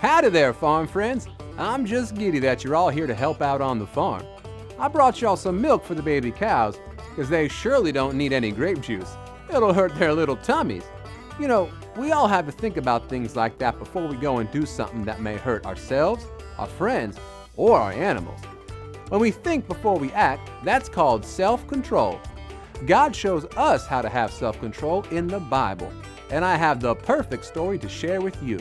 Howdy there, farm friends. I'm just giddy that you're all here to help out on the farm. I brought y'all some milk for the baby cows, because they surely don't need any grape juice. It'll hurt their little tummies. You know, we all have to think about things like that before we go and do something that may hurt ourselves, our friends, or our animals. When we think before we act, that's called self-control. God shows us how to have self-control in the Bible, and I have the perfect story to share with you.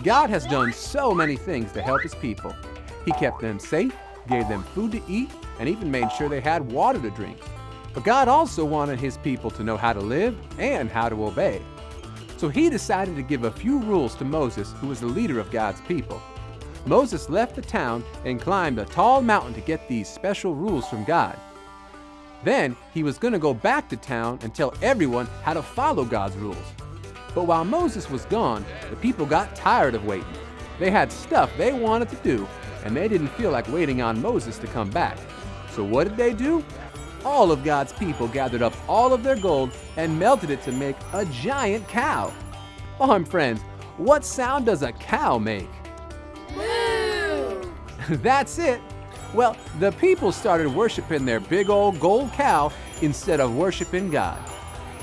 God has done so many things to help His people. He kept them safe, gave them food to eat, and even made sure they had water to drink. But God also wanted His people to know how to live and how to obey. So He decided to give a few rules to Moses, who was the leader of God's people. Moses left the town and climbed a tall mountain to get these special rules from God. Then he was going to go back to town and tell everyone how to follow God's rules. But while Moses was gone, the people got tired of waiting. They had stuff they wanted to do, and they didn't feel like waiting on Moses to come back. So what did they do? All of God's people gathered up all of their gold and melted it to make a giant cow. Farm friends, what sound does a cow make? Moo! That's it. Well, the people started worshiping their big old gold cow instead of worshiping God.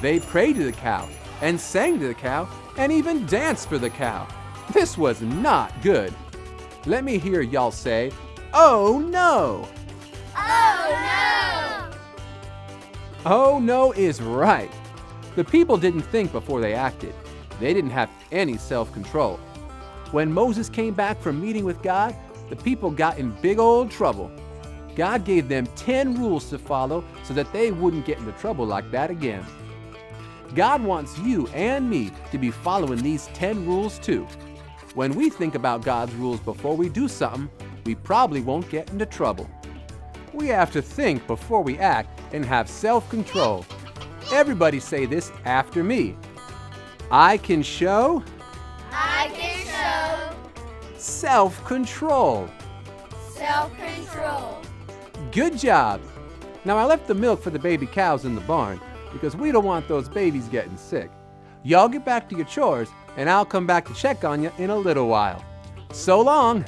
They prayed to the cow and sang to the cow and even danced for the cow. This was not good. Let me hear y'all say, "Oh no!" Oh no! Oh no is right. The people didn't think before they acted. They didn't have any self-control. When Moses came back from meeting with God, the people got in big old trouble. God gave them 10 rules to follow so that they wouldn't get into trouble like that again. God wants you and me to be following these 10 rules too. When we think about God's rules before we do something, we probably won't get into trouble. We have to think before we act and have self-control. Everybody say this after me. I can show I can show self-control. self-control. Good job. Now I left the milk for the baby cows in the barn because we don't want those babies getting sick. Y'all get back to your chores and I'll come back to check on you in a little while. So long.